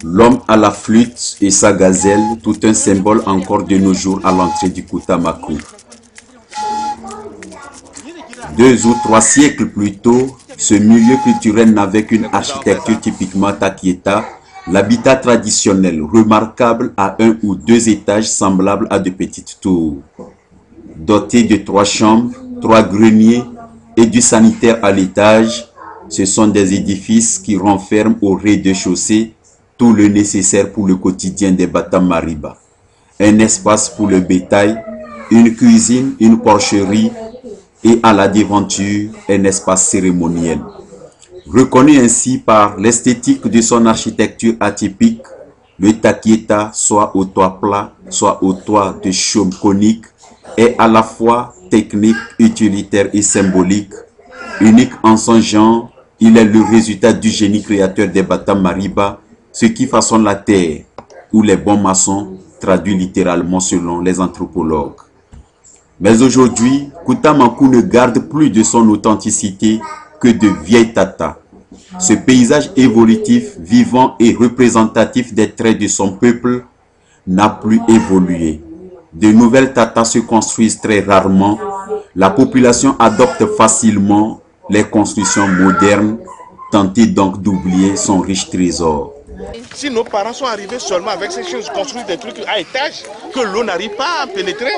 L'homme à la flûte et sa gazelle, tout un symbole encore de nos jours à l'entrée du Koutamakou. 2 ou 3 siècles plus tôt, ce milieu culturel n'avait qu'une architecture typiquement takieta, l'habitat traditionnel remarquable à 1 ou 2 étages semblables à de petites tours. Doté de 3 chambres, 3 greniers et du sanitaire à l'étage, ce sont des édifices qui renferment au rez-de-chaussée tout le nécessaire pour le quotidien des Bata Mariba. Un espace pour le bétail, une cuisine, une porcherie et à la déventure, un espace cérémoniel. Reconnu ainsi par l'esthétique de son architecture atypique, le takieta, soit au toit plat, soit au toit de chaume conique, est à la fois technique, utilitaire et symbolique. Unique en son genre, il est le résultat du génie créateur des Bata Mariba, ce qui façonne la terre, ou les bons maçons, traduit littéralement selon les anthropologues. Mais aujourd'hui, Koutamakou ne garde plus de son authenticité que de vieilles tatas. Ce paysage évolutif, vivant et représentatif des traits de son peuple n'a plus évolué. De nouvelles tatas se construisent très rarement. La population adopte facilement les constructions modernes, tentée donc d'oublier son riche trésor. Si nos parents sont arrivés seulement avec ces choses, construire des trucs à étage, que l'eau n'arrive pas à pénétrer.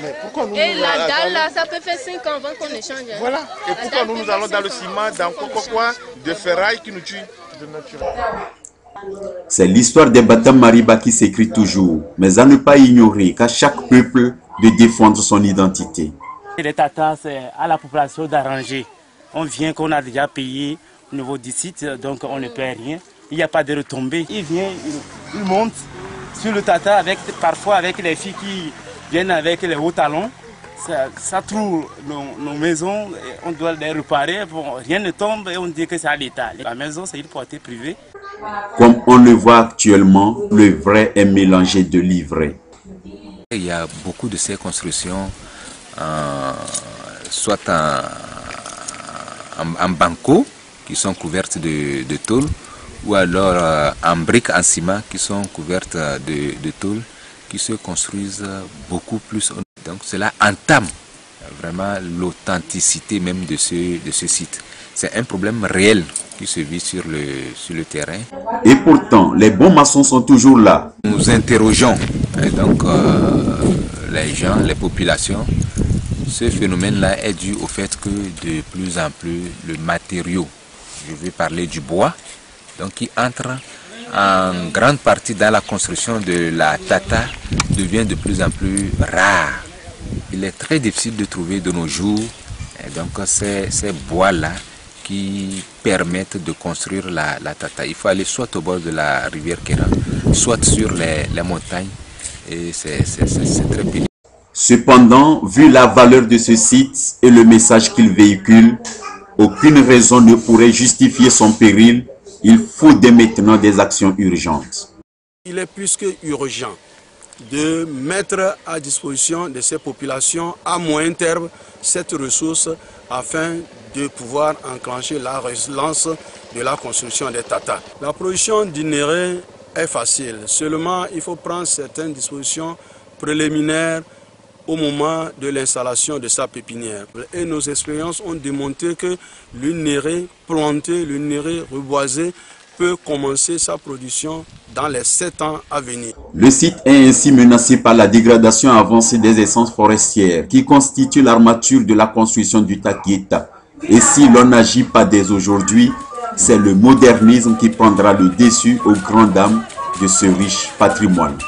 Mais pourquoi nous, et la dalle là, ça peut faire 5 ans avant qu'on échange. Voilà. Et pourquoi nous allons dans le ciment, dans quoi, de ferraille qui nous tue de nature. C'est l'histoire des Bata Mariba qui s'écrit toujours, mais à ne pas ignorer qu'à chaque peuple de défendre son identité. Les tatas, c'est à la population d'arranger. On vient qu'on a déjà payé au niveau du site, donc on ne paie rien. Il n'y a pas de retombées. Il vient, il monte sur le tata, parfois avec les filles qui viennent avec les hauts talons. Ça trouve nos maisons, on doit les réparer. Bon, rien ne tombe et on dit que c'est à l'État. La maison, c'est une portée privée. Comme on le voit actuellement, le vrai est mélangé de l'ivraie. Il y a beaucoup de ces constructions, soit en banco, qui sont couvertes de tôle, ou alors en briques en ciment qui sont couvertes de tôle, qui se construisent beaucoup plus. Donc cela entame vraiment l'authenticité même de ce site. C'est un problème réel qui se vit sur le terrain. Et pourtant, les bons maçons sont toujours là. Nous interrogeons donc les gens, les populations. Ce phénomène-là est dû au fait que de plus en plus le matériau, je vais parler du bois, donc qui entre en grande partie dans la construction de la tata, devient de plus en plus rare. Il est très difficile de trouver de nos jours donc ces bois-là qui permettent de construire la tata. Il faut aller soit au bord de la rivière Kéra, soit sur les montagnes, et c'est très pénible. Cependant, vu la valeur de ce site et le message qu'il véhicule, aucune raison ne pourrait justifier son péril. Il faut dès maintenant des actions urgentes. Il est plus que urgent de mettre à disposition de ces populations à moyen terme cette ressource afin de pouvoir enclencher la relance de la construction des tatas. La production d'inéré est facile, seulement il faut prendre certaines dispositions préliminaires au moment de l'installation de sa pépinière. Et nos expériences ont démontré que l'inéré planté, l'inéré reboisé peut commencer sa production dans les 7 ans à venir. Le site est ainsi menacé par la dégradation avancée des essences forestières qui constituent l'armature de la construction du takieta. Et si l'on n'agit pas dès aujourd'hui, c'est le modernisme qui prendra le dessus aux grandes dames de ce riche patrimoine.